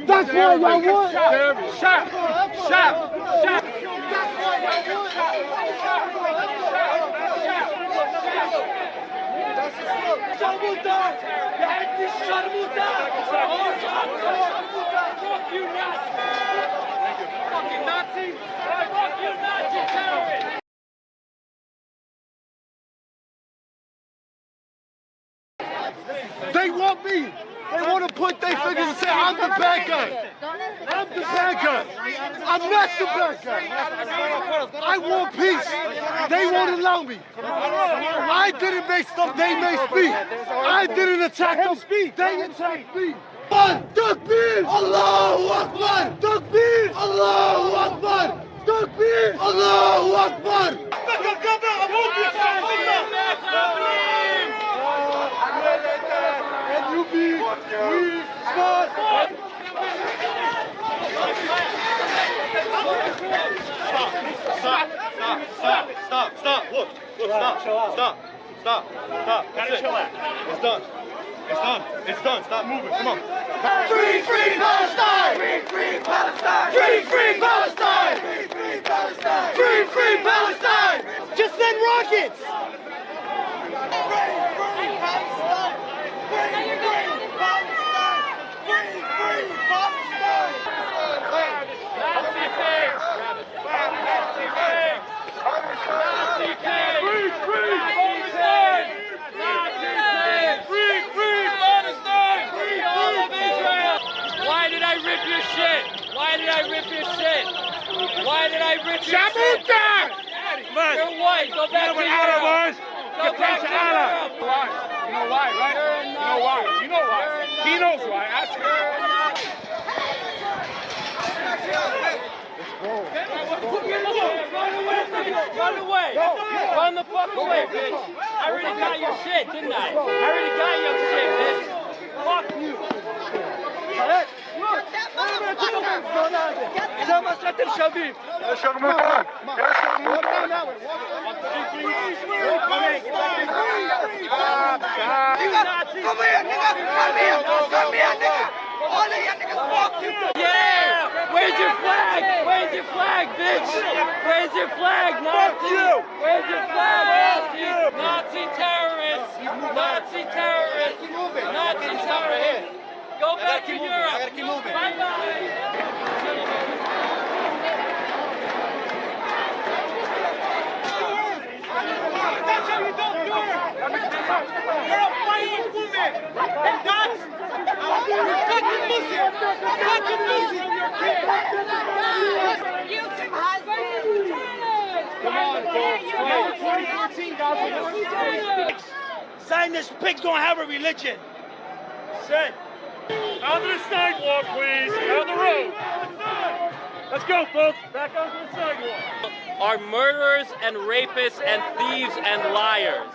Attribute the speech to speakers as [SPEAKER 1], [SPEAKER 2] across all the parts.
[SPEAKER 1] That's why y'all want.
[SPEAKER 2] Shot.
[SPEAKER 1] They want me. They want to point their fingers and say, I'm the bad guy. I'm the bad guy. I'm not the bad guy. I want peace. They won't allow me. I didn't make stuff, they made me. I didn't attack them, they attacked me. Takbir! Allahu Akbar! Takbir! Allahu Akbar! Takbir! Allahu Akbar! And you be, we smart!
[SPEAKER 2] Stop. Look, stop. Gotta chill out. It's done. Stop moving. Come on.
[SPEAKER 1] Free Palestine! Free Palestine! Free Palestine! Free Palestine! Free Palestine! Just send rockets!
[SPEAKER 3] Why did I rip your shit? You're white. Go back to Europe. Go back to Europe.
[SPEAKER 2] You know why, right? You know why. He knows why. Ask him.
[SPEAKER 3] Run away. Run the fuck away, bitch. I already got your shit, didn't I? I already got your shit, bitch. Fuck you. Yeah! Where's your flag? Where's your flag, bitch? Where's your flag, Nazi? Where's your flag, Nazi? Nazi terrorists! Nazi terrorists! Nazi terrorists! Go back to Europe! I gotta keep moving. Bye-bye! That's how you don't do it! You're a fighting woman! And that's... You're fucking pussy! Fucking pussy! Come on, folks. 2014, Gaza. Zionist pigs don't have a religion. Said.
[SPEAKER 2] Out to the sidewalk, please. Out the road. Let's go, folks. Back onto the sidewalk.
[SPEAKER 3] Are murderers and rapists and thieves and liars.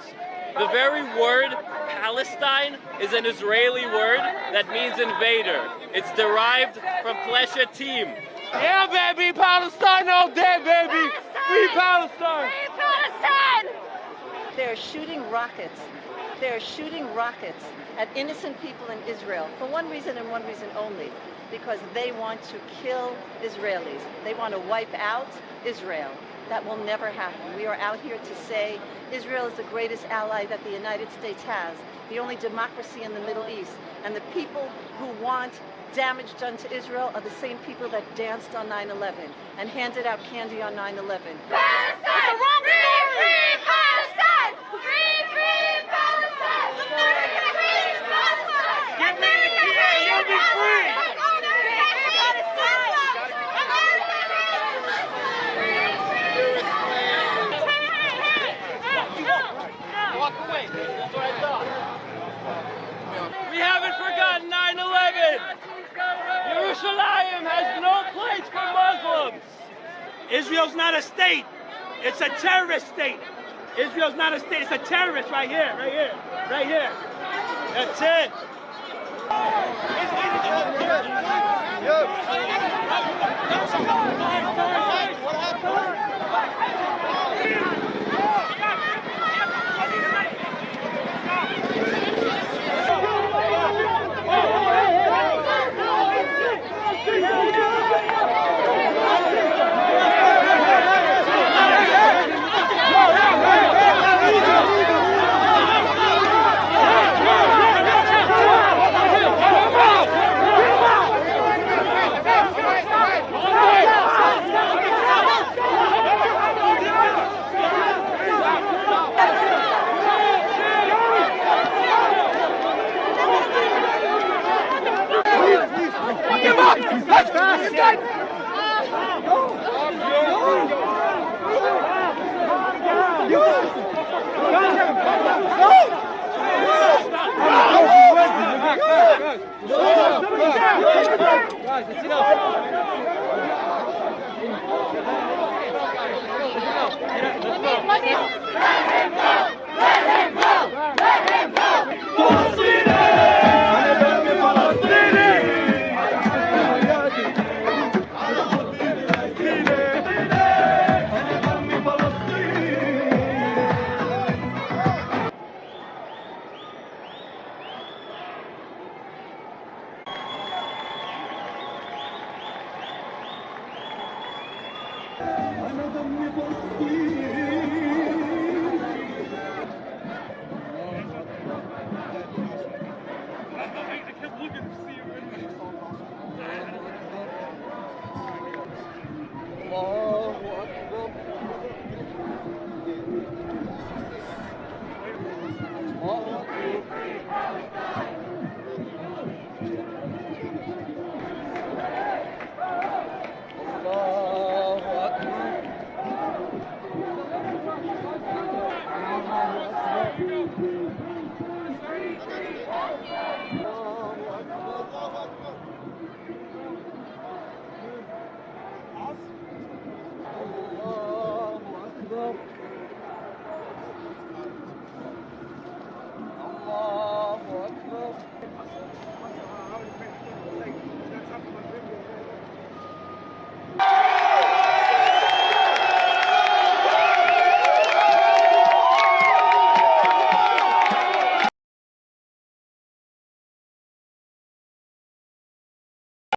[SPEAKER 3] The very word Palestine is an Israeli word that means invader. It's derived from pleshatim. Yeah, baby, Palestine all day, baby. Free Palestine.
[SPEAKER 4] Free Palestine. They're shooting rockets. They're shooting rockets at innocent people in Israel for one reason and one reason only, because they want to kill Israelis. They want to wipe out Israel. That will never happen. We are out here to say Israel is the greatest ally that the United States has, the only democracy in the Middle East. And the people who want damage done to Israel are the same people that danced on 9/11 and handed out candy on 9/11.
[SPEAKER 5] Palestine! Free Palestine! Free Palestine! Free Palestine!
[SPEAKER 2] Give me the key. You'll be free.
[SPEAKER 6] Israel's not a state. It's a terrorist state. Israel's not a state. It's a terrorist right here, right here, right here. That's it.
[SPEAKER 1] Allah.